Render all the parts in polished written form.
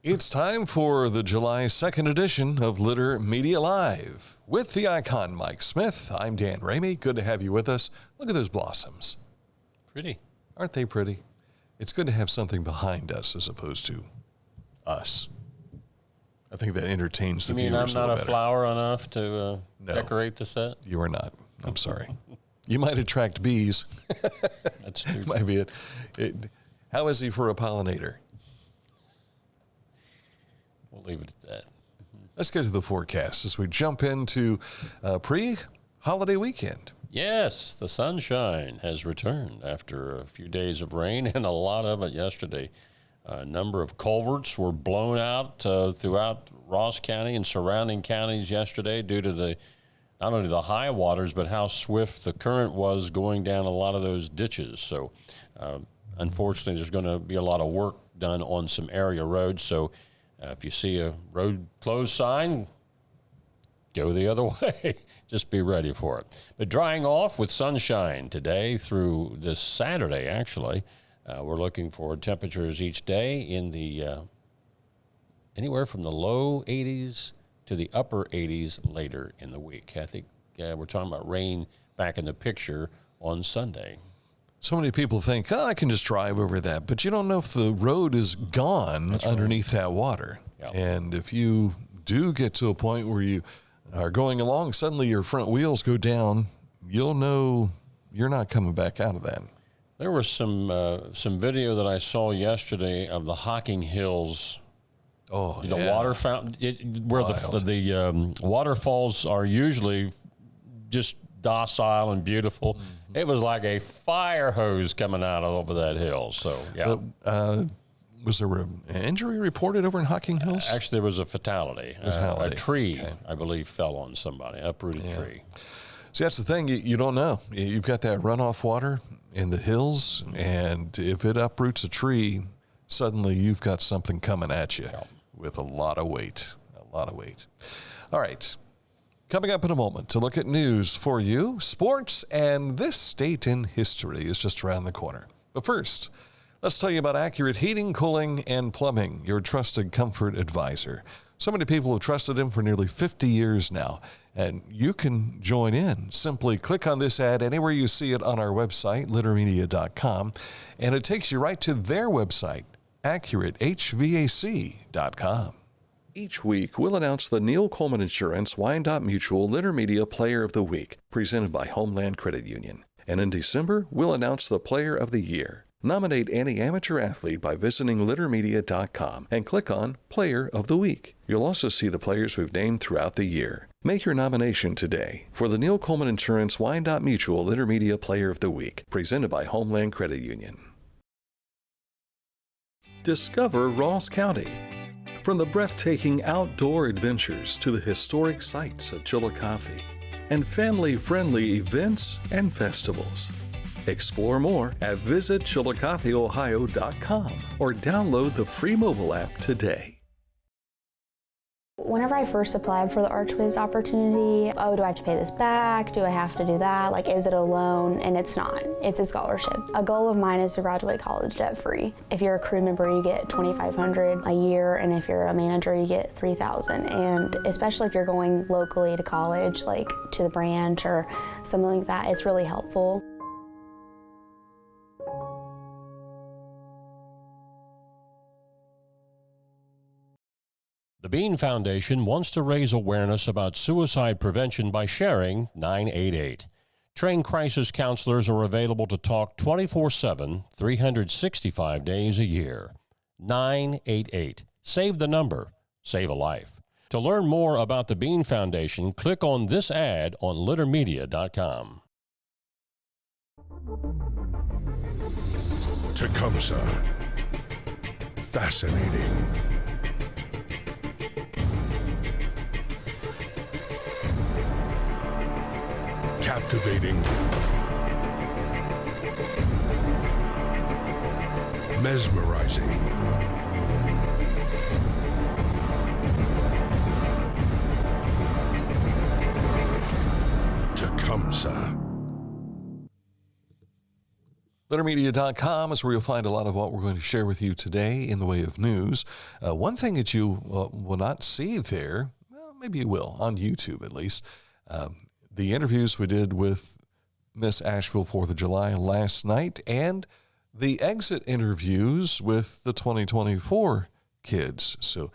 It's time for the July 2nd edition of Litter Media Live. With the icon Mike Smith, I'm Dan Ramey. Good to have you with us. Look at those blossoms. Pretty. Aren't they pretty? It's good to have something behind us as opposed to us. I think that entertains the viewers. You mean I'm not a better. flower enough to No, decorate the set? You are not. I'm sorry. You might attract bees. That's true. Might be it. How is he for a pollinator? We'll leave it at that. Let's get to the forecast as we jump into pre-holiday weekend. Yes, the sunshine has returned after a few days of rain and a lot of it yesterday. A number of culverts were blown out throughout Ross County and surrounding counties yesterday due to not only the high waters, but how swift the current was going down a lot of those ditches. So, unfortunately, there's going to be a lot of work done on some area roads. So, if you see a road closed sign, go the other way. Just be ready for it. But drying off with sunshine today through this Saturday, actually. We're looking for temperatures each day in the anywhere from the low 80s to the upper 80s later in the week. I think we're talking about rain back in the picture on Sunday. So many people think, I can just drive over that. But you don't know if the road is gone underneath that water. Yep. And if you do get to a point where you are going along, suddenly your front wheels go down, you'll know you're not coming back out of that. There was some video that I saw yesterday of the Hocking Hills. Oh, the water fountain, where the waterfalls are usually just docile and beautiful. Mm-hmm. It was like a fire hose coming out over that hill. So, yeah. Was there an injury reported over in Hocking Hills? Actually, there was a fatality. A tree, I believe, fell on somebody, uprooted tree. See, that's the thing. You don't know. You've got that runoff water in the hills, and if it uproots a tree, suddenly you've got something coming at you with a lot of weight. All right. Coming up in a moment to look at news for you, sports, and this state in history is just around the corner. But first, let's tell you about Accurate Heating, Cooling, and Plumbing, your trusted comfort advisor. So many people have trusted him for nearly 50 years now, and you can join in. Simply click on this ad anywhere you see it on our website, littermedia.com, and it takes you right to their website, AccurateHVAC.com. Each week, we'll announce the Neil Coleman Insurance Wyandotte Mutual Litter Media Player of the Week, presented by Homeland Credit Union. And in December, we'll announce the Player of the Year. Nominate any amateur athlete by visiting littermedia.com and click on Player of the Week. You'll also see the players we've named throughout the year. Make your nomination today for the Neil Coleman Insurance Wyandotte Mutual Litter Media Player of the Week, presented by Homeland Credit Union. Discover Ross County. From the breathtaking outdoor adventures to the historic sights of Chillicothe and family-friendly events and festivals. Explore more at visitchillicotheohio.com or download the free mobile app today. Whenever I first applied for the ArchWiz opportunity, do I have to pay this back? Do I have to do that? Is it a loan? And it's not. It's a scholarship. A goal of mine is to graduate college debt-free. If you're a crew member, you get $2,500 a year, and if you're a manager, you get $3,000. And especially if you're going locally to college, to the branch or something like that, it's really helpful. The Bean Foundation wants to raise awareness about suicide prevention by sharing 988. Trained crisis counselors are available to talk 24/7, 365 days a year. 988. Save the number. Save a life. To learn more about the Bean Foundation, click on this ad on littermedia.com. Tecumseh. Fascinating. Captivating. Mesmerizing. Tecumseh. LetterMedia.com is where you'll find a lot of what we're going to share with you today in the way of news. One thing that you will not see there, well, maybe you will, on YouTube at least, the interviews we did with Miss Asheville 4th of July last night and the exit interviews with the 2024 kids. So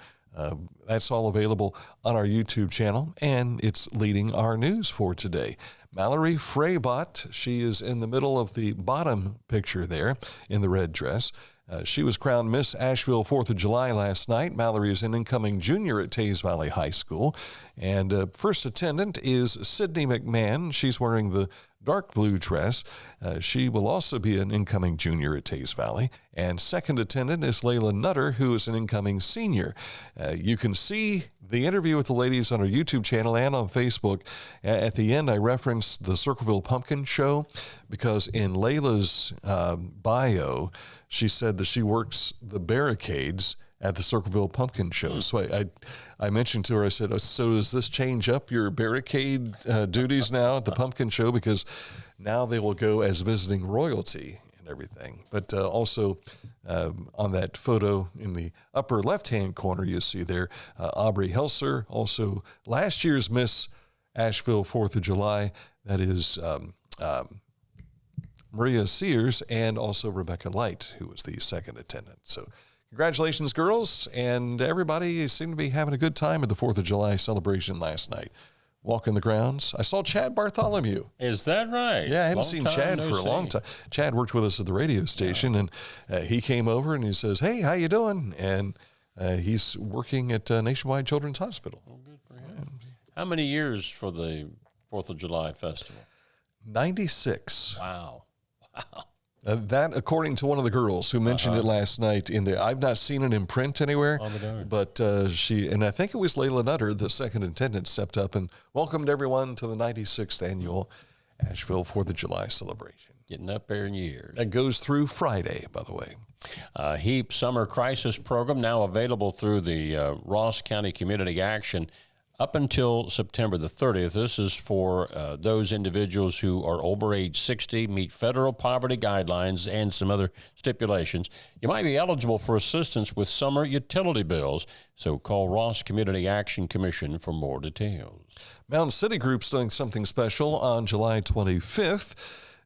that's all available on our YouTube channel, and it's leading our news for today. Mallory Freybot, she is in the middle of the bottom picture there in the red dress. She was crowned Miss Asheville 4th of July last night. Mallory is an incoming junior at Tays Valley High School. And first attendant is Sydney McMahon. She's wearing the dark blue dress. She will also be an incoming junior at Tays Valley. And second attendant is Layla Nutter, who is an incoming senior. You can see the interview with the ladies on our YouTube channel and on Facebook. At the end, I referenced the Circleville Pumpkin Show because in Layla's bio, she said that she works the barricades at the Circleville Pumpkin Show. So I mentioned to her, I said, so does this change up your barricade duties now at the Pumpkin Show? Because now they will go as visiting royalty and everything. But also on that photo in the upper left-hand corner, you see there, Aubrey Helser, also last year's Miss Asheville 4th of July. That is Maria Sears, and also Rebecca Light, who was the second attendant. So congratulations, girls, and everybody seemed to be having a good time at the 4th of July celebration last night. Walking the grounds. I saw Chad Bartholomew. Is that right? Yeah, I haven't seen Chad for a long time. Chad worked with us at the radio station, and he came over and he says, hey, how you doing? And he's working at Nationwide Children's Hospital. Oh, good for him. How many years for the 4th of July festival? 96. Wow. That, according to one of the girls who mentioned it last night in there. I've not seen it in print anywhere, but she, and I think it was Layla Nutter, the second attendant, stepped up and welcomed everyone to the 96th annual Asheville 4th of July celebration. Getting up there in years. That goes through Friday, by the way. HEAP Summer Crisis Program now available through the Ross County Community Action up until September the 30th. This is for those individuals who are over age 60, meet federal poverty guidelines and some other stipulations. You might be eligible for assistance with summer utility bills, so call Ross Community Action Commission for more details. Mound City Group's doing something special on July 25th.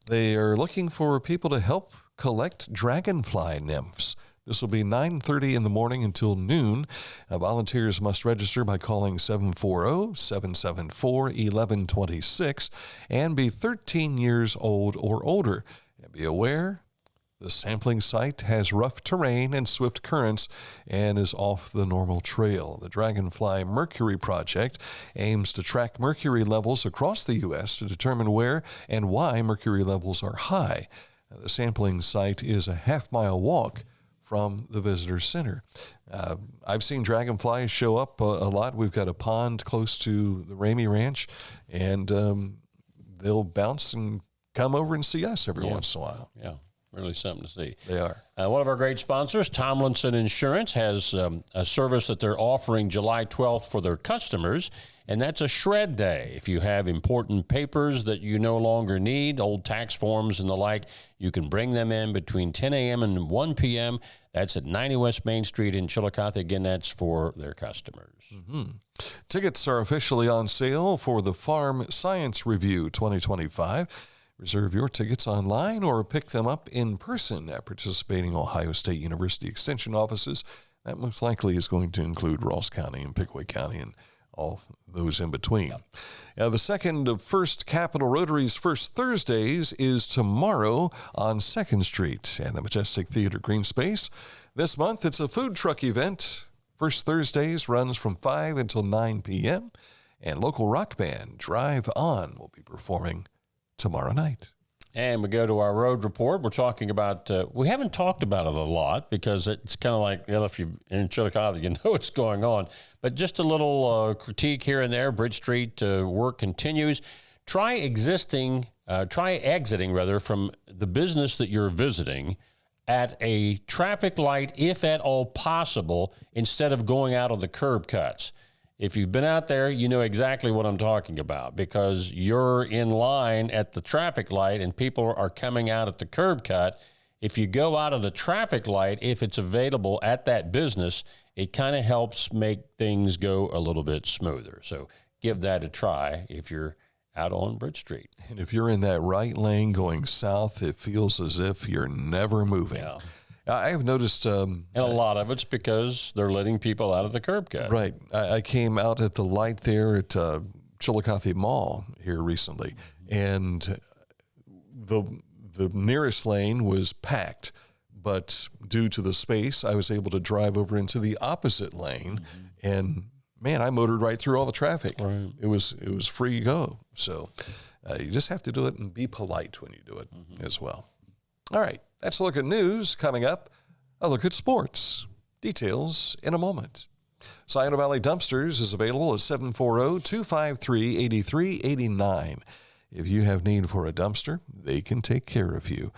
They are looking for people to help collect dragonfly nymphs. This will be 9:30 in the morning until noon. Volunteers must register by calling 740-774-1126 and be 13 years old or older. And be aware, the sampling site has rough terrain and swift currents and is off the normal trail. The Dragonfly Mercury Project aims to track mercury levels across the U.S. to determine where and why mercury levels are high. The sampling site is a half-mile walk from the visitor center. I've seen dragonflies show up a lot. We've got a pond close to the Ramey Ranch, and they'll bounce and come over and see us every once in a while. Yeah, really something to see. They are. One of our great sponsors, Tomlinson Insurance, has a service that they're offering July 12th for their customers, and that's a shred day. If you have important papers that you no longer need, old tax forms and the like, you can bring them in between 10 a.m. and 1 p.m. That's at 90 West Main Street in Chillicothe. Again, that's for their customers. Mm-hmm. Tickets are officially on sale for the Farm Science Review 2025. Reserve your tickets online or pick them up in person at participating Ohio State University Extension offices. That most likely is going to include Ross County and Pickaway County and all those in between. Now, the second of First Capital Rotary's First Thursdays is tomorrow on 2nd Street and the Majestic Theater Green Space. This month, it's a food truck event. First Thursdays runs from 5 until 9 p.m. And local rock band Drive On will be performing tomorrow night. And we go to our road report. We're talking about, we haven't talked about it a lot because it's kind of like, if you're in Chillicothe, you know what's going on. But just a little critique here and there. Bridge Street work continues. Try exiting from the business that you're visiting at a traffic light, if at all possible, instead of going out on the curb cuts. If you've been out there, you know exactly what I'm talking about, because you're in line at the traffic light and people are coming out at the curb cut. If you go out of the traffic light, if it's available at that business, it kind of helps make things go a little bit smoother. So give that a try if you're out on Bridge Street. And if you're in that right lane going south, it feels as if you're never moving. Yeah. I have noticed... and a lot of it's because they're letting people out of the curb cut. Right. I came out at the light there at Chillicothe Mall here recently, and the nearest lane was packed, but due to the space, I was able to drive over into the opposite lane, and man, I motored right through all the traffic. Right. It was free go. So you just have to do it and be polite when you do it as well. All right, that's a look at news. Coming up, a look at sports. Details in a moment. Scioto Valley Dumpsters is available at 740-253-8389. If you have need for a dumpster, they can take care of you.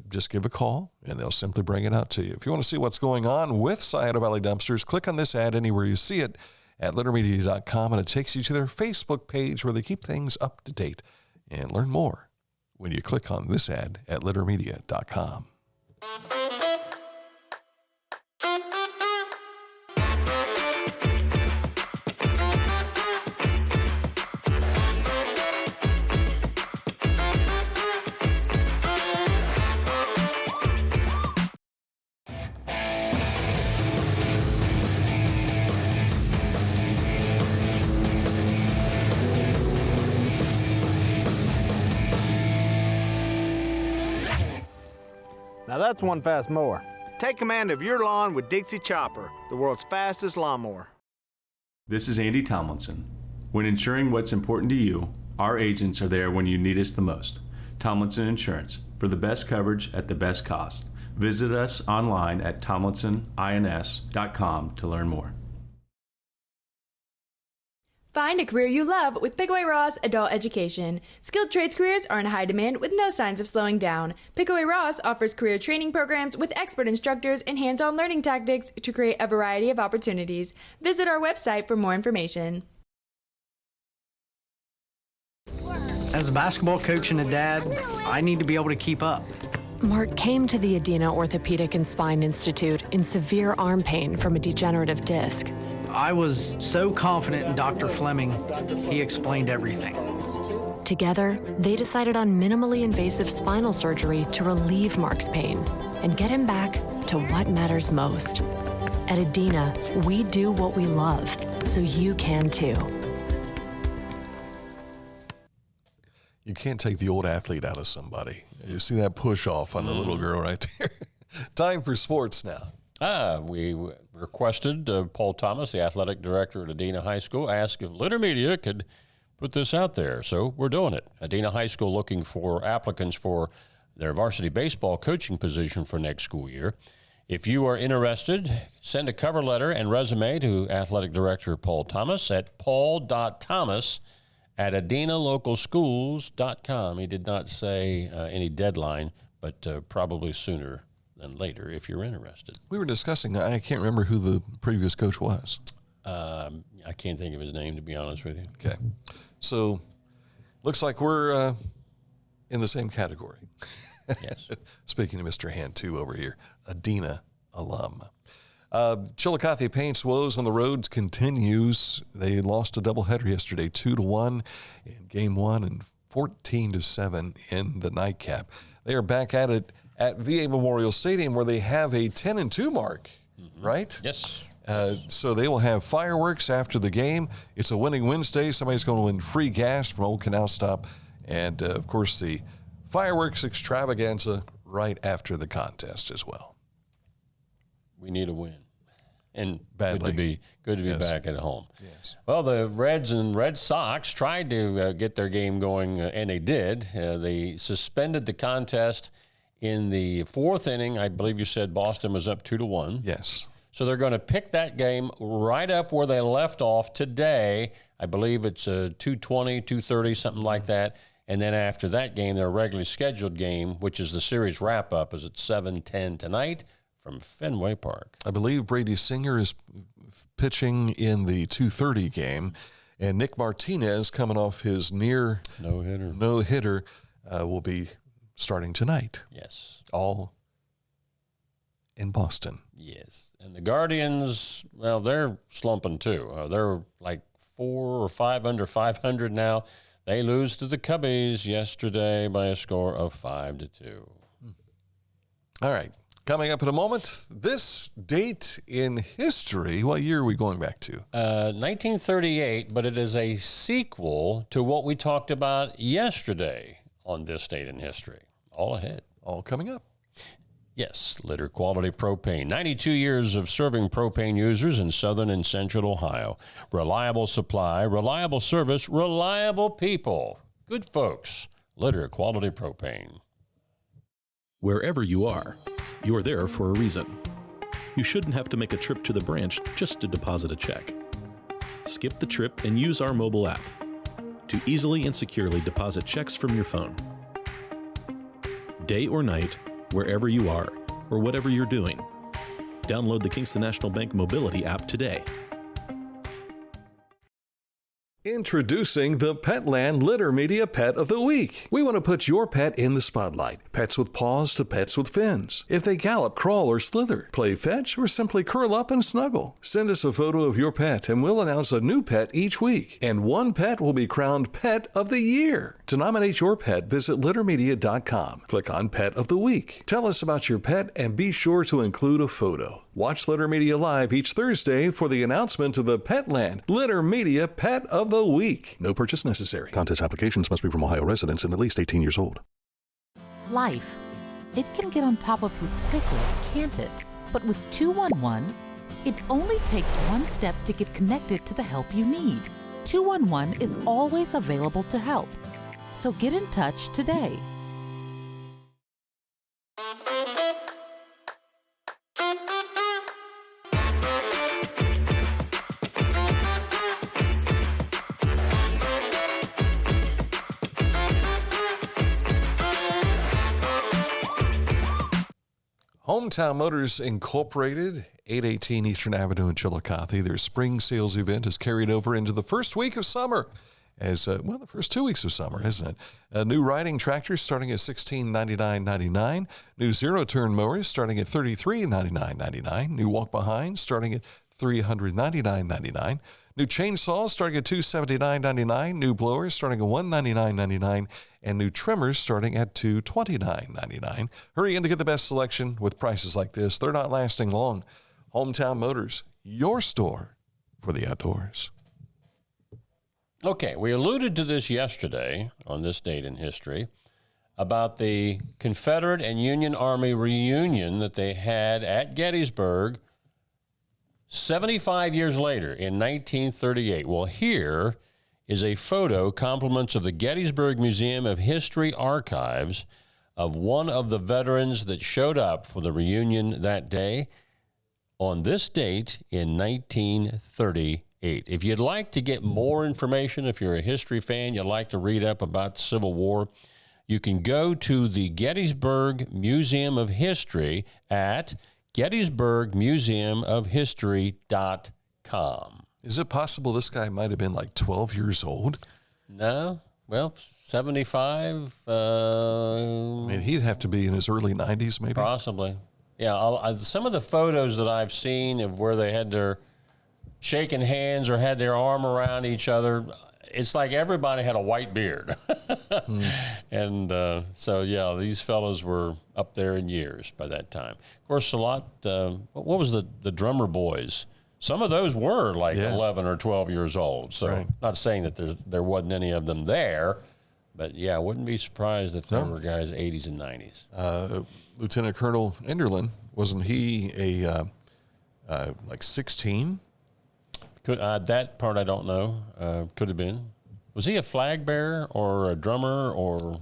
Just give a call, and they'll simply bring it out to you. If you want to see what's going on with Scioto Valley Dumpsters, click on this ad anywhere you see it at littermedia.com, and it takes you to their Facebook page where they keep things up to date. And learn more when you click on this ad at littermedia.com. Now that's one fast mower. Take command of your lawn with Dixie Chopper, the world's fastest lawnmower. This is Andy Tomlinson. When ensuring what's important to you, our agents are there when you need us the most. Tomlinson Insurance, for the best coverage at the best cost. Visit us online at tomlinsonins.com to learn more. Find a career you love with Pickaway Ross Adult Education. Skilled trades careers are in high demand with no signs of slowing down. Pickaway Ross offers career training programs with expert instructors and hands-on learning tactics to create a variety of opportunities. Visit our website for more information. As a basketball coach and a dad, I need to be able to keep up. Mark came to the Adena Orthopedic and Spine Institute in severe arm pain from a degenerative disc. I was so confident in Dr. Fleming, he explained everything. Together, they decided on minimally invasive spinal surgery to relieve Mark's pain and get him back to what matters most. At Adena, we do what we love, so you can too. You can't take the old athlete out of somebody. You see that push off on the little girl right there. Time for sports now. We requested Paul Thomas, the athletic director at Adena High School, asked if Litter Media could put this out there. So we're doing it. Adena High School looking for applicants for their varsity baseball coaching position for next school year. If you are interested, send a cover letter and resume to athletic director Paul Thomas at paul.thomas@adenalocalschools.com. He did not say any deadline, but probably sooner than later if you're interested. We were discussing, I can't remember who the previous coach was. I can't think of his name, to be honest with you. Okay. So looks like we're in the same category. Yes. Speaking of Mr. Hand 2 over here, Adena alum. Chillicothe Paint's woes on the road continues. They lost a doubleheader yesterday, 2-1 in game one and 14-7 in the nightcap. They are back at it at VA Memorial Stadium, where they have a 10-2 mark, right? Yes. So they will have fireworks after the game. It's a winning Wednesday. Somebody's going to win free gas from Old Canal Stop. And, of course, the fireworks extravaganza right after the contest as well. We need a win. And badly. Good to be back at home. Yes. Well, the Reds and Red Sox tried to get their game going, and they did. They suspended the contest in the fourth inning. I believe you said Boston was up 2-1. Yes. So they're going to pick that game right up where they left off today. I believe it's 2:20, 2:30, something like that. And then after that game, their regularly scheduled game, which is the series wrap-up, is at 7:10 tonight from Fenway Park. I believe Brady Singer is pitching in the 2:30 game. And Nick Martinez, coming off his near no-hitter, will be starting tonight. Yes. All in Boston. Yes. And the Guardians, well, they're slumping too. They're like 4 or 5 under 500 now. They lose to the Cubbies yesterday by a score of 5-2. All right. Coming up in a moment, this date in history, what year are we going back to? 1938, but it is a sequel to what we talked about yesterday on this date in history. All ahead. All coming up. Yes, Litter Quality Propane. 92 years of serving propane users in southern and central Ohio. Reliable supply, reliable service, reliable people. Good folks. Litter Quality Propane. Wherever you are, you're there for a reason. You shouldn't have to make a trip to the branch just to deposit a check. Skip the trip and use our mobile app to easily and securely deposit checks from your phone. Day or night, wherever you are, or whatever you're doing, download the Kingston National Bank Mobility app today. Introducing the Petland Litter Media Pet of the Week. We want to put your pet in the spotlight. Pets with paws to pets with fins. If they gallop, crawl, or slither, play fetch, or simply curl up and snuggle. Send us a photo of your pet and we'll announce a new pet each week. And one pet will be crowned Pet of the Year. To nominate your pet, visit littermedia.com. Click on Pet of the Week. Tell us about your pet and be sure to include a photo. Watch Litter Media Live each Thursday for the announcement of the Petland Litter Media Pet of the Week. No purchase necessary. Contest applications must be from Ohio residents and at least 18 years old. Life. It can get on top of you quickly, can't it? But with 211, it only takes one step to get connected to the help you need. 211 is always available to help. So get in touch today. Hometown Motors Incorporated, 818 Eastern Avenue in Chillicothe. Their spring sales event is carried over into the first week of summer. The first 2 weeks of summer, isn't it? New riding tractors starting at $1699.99. New zero-turn mowers starting at $3399.99. New walk-behinds starting at $399.99. New chainsaws starting at $279.99. New blowers starting at $199.99. And new trimmers starting at $229.99. Hurry in to get the best selection with prices like this. They're not lasting long. Hometown Motors, your store for the outdoors. Okay, we alluded to this yesterday on this date in history about the Confederate and Union Army reunion that they had at Gettysburg 75 years later in 1938. Well, here is a photo, compliments of the Gettysburg Museum of History Archives, of one of the veterans that showed up for the reunion that day on this date in 1938. If you'd like to get more information, if you're a history fan, you'd like to read up about the Civil War, you can go to the Gettysburg Museum of History at gettysburgmuseumofhistory.com. Is it possible this guy might have been like 12 years old? No. Well, 75. He'd have to be in his early 90s, maybe? Possibly. Yeah, some of the photos that I've seen of where they had their shaking hands or had their arm around each other, it's like everybody had a white beard. And these fellows were up there in years by that time. Of course, a lot, what was the drummer boys? Some of those were like 11 or 12 years old. So not saying that there wasn't any of them there, but I wouldn't be surprised if there were guys 80s and 90s. Lieutenant Colonel Enderlin, wasn't he like 16? That part I don't know. Could have been. Was he a flag bearer or a drummer or?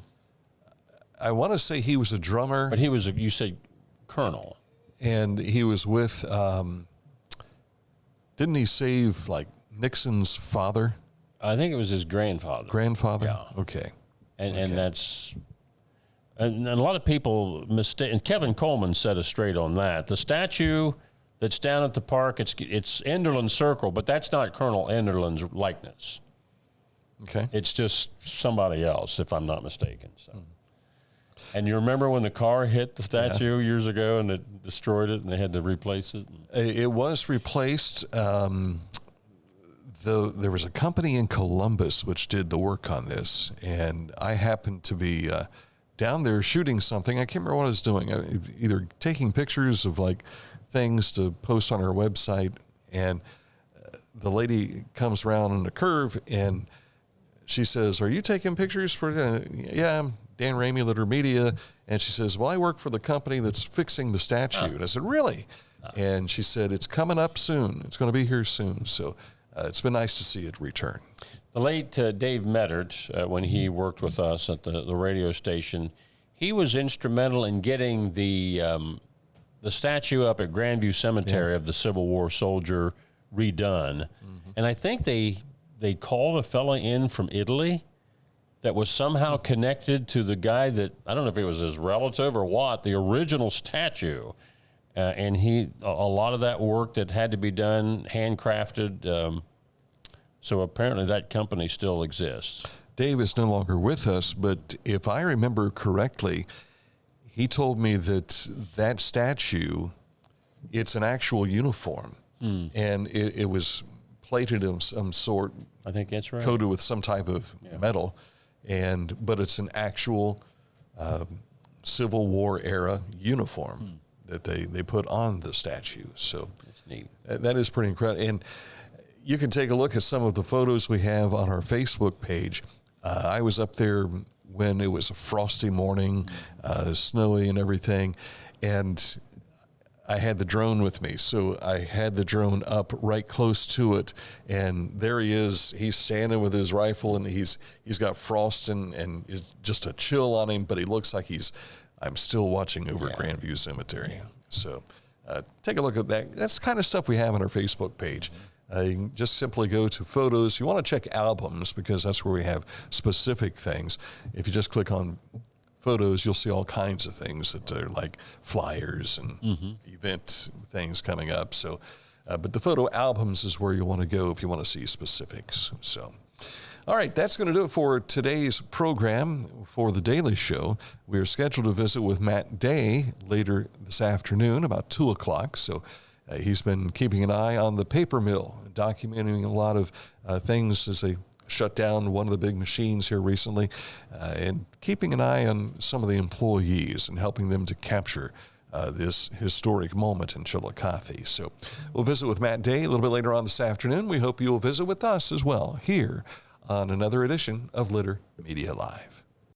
I want to say he was a drummer. But he was, you said, colonel. And he was with, didn't he save like Nixon's father? I think it was his grandfather. Grandfather? Yeah. Okay. And that's, and a lot of people mistake, and Kevin Coleman set us straight on that. The statue that's down at the park. It's Enderlin Circle, but that's not Colonel Enderlin's likeness. Okay. It's just somebody else, if I'm not mistaken. So. And you remember when the car hit the statue years ago and it destroyed it and they had to replace it? It was replaced. There was a company in Columbus which did the work on this, and I happened to be down there shooting something. I can't remember what I was doing. Either taking pictures of like things to post on our website, and the lady comes around on the curve and she says, "Are you taking pictures for?" Yeah, I'm Dan Ramey, Litter Media. And she says, "Well, I work for the company that's fixing the statue." And I said, "Really?" And she said, "It's coming up soon. It's going to be here soon." So it's been nice to see it return. The late Dave Mettert, when he worked with us at the radio station, he was instrumental in getting the statue up at Grandview Cemetery of the Civil War soldier redone. And I think they called a fella in from Italy that was somehow connected to the guy that, I don't know if it was his relative or what, the original statue. And a lot of that work that had to be done, handcrafted. So apparently that company still exists. Dave is no longer with us, but if I remember correctly, he told me that statue, it's an actual uniform. And it was plated of some sort. I think that's right. Coated with some type of metal. But it's an actual Civil War era uniform that they put on the statue. So that's neat. That is pretty incredible. And you can take a look at some of the photos we have on our Facebook page. I was up there when it was a frosty morning, snowy and everything, and I had the drone with me, so I had the drone up right close to it, and there he is. He's standing with his rifle, and he's got frost and just a chill on him, but he looks like I'm still watching over Grandview Cemetery. Yeah. So take a look at that. That's the kind of stuff we have on our Facebook page. You can just simply go to photos. You want to check albums because that's where we have specific things. If you just click on photos, you'll see all kinds of things that are like flyers and event things coming up. So, but the photo albums is where you want to go if you want to see specifics. So, all right, that's going to do it for today's program for The Daily Show. We are scheduled to visit with Matt Day later this afternoon, about 2 o'clock. So he's been keeping an eye on the paper mill, documenting a lot of things as they shut down one of the big machines here recently, and keeping an eye on some of the employees and helping them to capture this historic moment in Chillicothe. So we'll visit with Matt Day a little bit later on this afternoon. We hope you'll visit with us as well here on another edition of Litter Media Live.